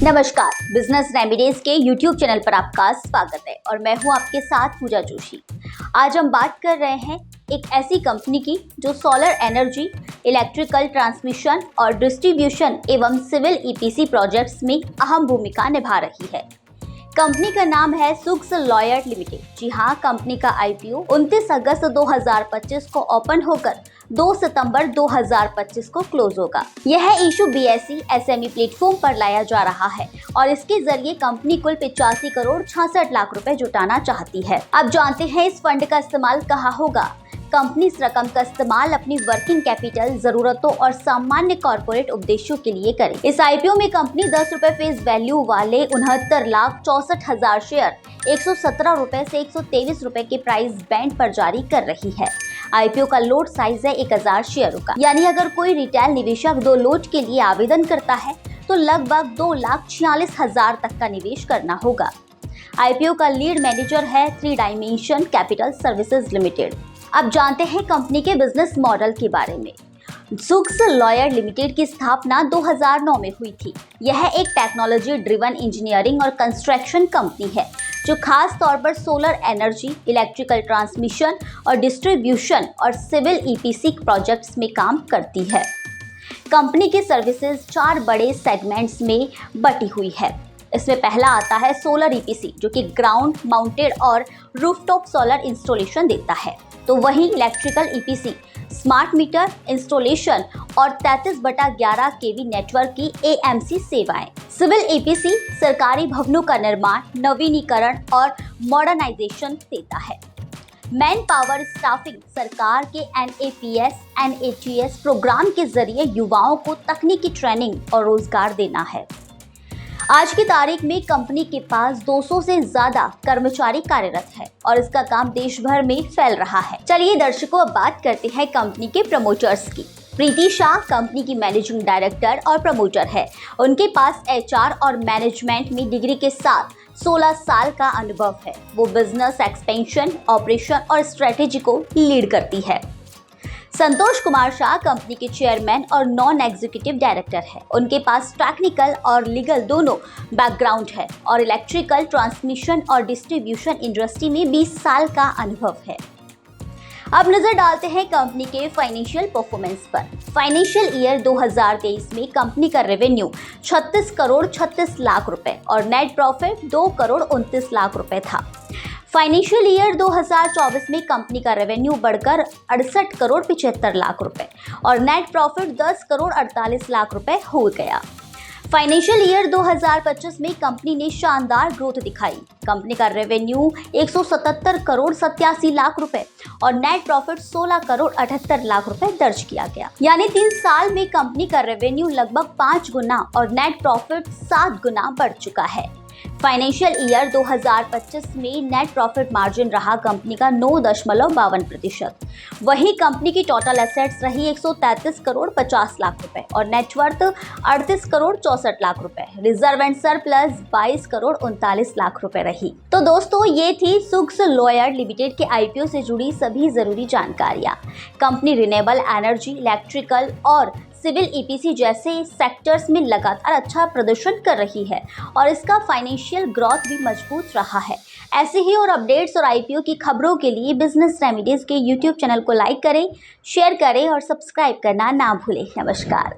नमस्कार, business remedies के YouTube channel पर आपका स्वागत है और मैं हूं आपके साथ पूजा जोशी। आज हम बात कर रहे हैं एक ऐसी कंपनी की जो सोलर एनर्जी, इलेक्ट्रिकल ट्रांसमिशन और डिस्ट्रीब्यूशन एवं सिविल EPC प्रोजेक्ट्स में अहम भूमिका निभा रही है। कंपनी का नाम है सुक्स लॉयड लिमिटेड। जी हाँ, कंपनी का IPO 29 अगस्त 2025 को ओपन होकर 2 सितंबर 2025 को क्लोज होगा। यह इशू BSE SME प्लेटफॉर्म पर लाया जा रहा है और इसके जरिए कंपनी कुल 85 करोड़ 66 लाख रुपए जुटाना चाहती है। अब जानते हैं इस फंड का इस्तेमाल कहाँ होगा। कंपनी इस रकम का इस्तेमाल अपनी वर्किंग कैपिटल जरूरतों और सामान्य कॉर्पोरेट उद्देश्यों के लिए करे। इस IPO में कंपनी 10 रुपए फेस वैल्यू वाले 69,64,000 शेयर 117 रुपए से 123 रुपए के प्राइस बैंड पर जारी कर रही है। IPO का लोट साइज है 1000 शेयरों का, यानी अगर कोई रिटेल निवेशक 2 लोट के लिए आवेदन करता है तो लगभग 2,46,000 तक का निवेश करना होगा। IPO का लीड मैनेजर है 3 डायमेंशन कैपिटल सर्विसेज लिमिटेड। अब जानते हैं कंपनी के बिजनेस मॉडल के बारे में। सुक्स लॉयड लिमिटेड की स्थापना 2009 में हुई थी। यह एक टेक्नोलॉजी ड्रिवन इंजीनियरिंग और कंस्ट्रक्शन कंपनी है जो खास तौर पर सोलर एनर्जी, इलेक्ट्रिकल ट्रांसमिशन और डिस्ट्रीब्यूशन और सिविल EPC प्रोजेक्ट्स में काम करती है। कंपनी की सर्विसेज 4 बड़े सेगमेंट्स में बटी हुई है। इसमें पहला आता है सोलर EPC, जो कि ग्राउंड माउंटेड और रूफटॉप सोलर इंस्टॉलेशन देता है। तो वहीं electrical EPC smart meter installation और 33/11 kV नेटवर्क की AMC सेवाएं। सिविल EPC सरकारी भवनों का निर्माण, नवीनीकरण और मॉडर्नाइजेशन देता है। मैन पावर स्टाफिंग सरकार के NAPS NHES प्रोग्राम के जरिए युवाओं को तकनीकी ट्रेनिंग और रोजगार देना है। आज की तारीख में कंपनी के पास 200 से ज्यादा कर्मचारी कार्यरत है और इसका काम देश भर में फैल रहा है। चलिए दर्शकों, अब बात करते हैं कंपनी के प्रमोटर्स की। प्रीति शाह कंपनी की मैनेजिंग डायरेक्टर और प्रमोटर है। उनके पास HR और मैनेजमेंट में डिग्री के साथ 16 साल का अनुभव है। वो बिजनेस एक्सपेंशन, ऑपरेशन और स्ट्रेटेजी को लीड करती है। संतोष कुमार शाह कंपनी के चेयरमैन और नॉन एग्जीक्यूटिव डायरेक्टर है। उनके पास टेक्निकल और लीगल दोनों बैकग्राउंड है और इलेक्ट्रिकल ट्रांसमिशन और डिस्ट्रीब्यूशन इंडस्ट्री में 20 साल का अनुभव है। अब नजर डालते हैं कंपनी के फाइनेंशियल परफॉर्मेंस पर। फाइनेंशियल ईयर 2023 में कंपनी का रेवेन्यू 36 करोड़ 36 लाख रुपए और नेट प्रॉफिट 2 करोड़ 29 लाख रुपए था। फाइनेंशियल ईयर 2024 में कंपनी का रेवेन्यू बढ़कर 68 करोड़ 75 लाख रुपए और नेट प्रॉफिट 10 करोड़ 48 लाख रुपए हो गया। फाइनेंशियल ईयर 2025 में कंपनी ने शानदार ग्रोथ दिखाई। कंपनी का रेवेन्यू 177 करोड़ 87 लाख रुपए और नेट प्रॉफिट 16 करोड़ 78 लाख रुपए दर्ज किया गया। यानी 3 साल में कंपनी का रेवेन्यू लगभग 5 गुना और नेट प्रॉफिट 7 गुना बढ़ चुका है। फाइनेंशियल ईयर 2025 में नेट प्रॉफिट मार्जिन रहा कंपनी का 9.52%। वहीं कंपनी की टोटल एसेट्स रही 133 करोड़ 50 लाख रुपए और नेटवर्थ 38 करोड़ 64 लाख रुपए। Reserve and surplus 22 crore 39 lakh रुपए रही। तो दोस्तों, ये थी सुक्स लॉयड लिमिटेड के IPO से जुड़ी सभी जरूरी जानकारियां। कंपनी रिन्यूएबल एनर्जी, इलेक्ट्रिकल और सिविल EPC जैसे सेक्टर्स में लगातार अच्छा प्रदर्शन कर रही है और इसका फाइनेंशियल ग्रोथ भी मजबूत रहा है। ऐसे ही और अपडेट्स और IPO की खबरों के लिए बिजनेस रेमेडीज के YouTube चैनल को लाइक करें, शेयर करें और सब्सक्राइब करना ना भूलें। नमस्कार।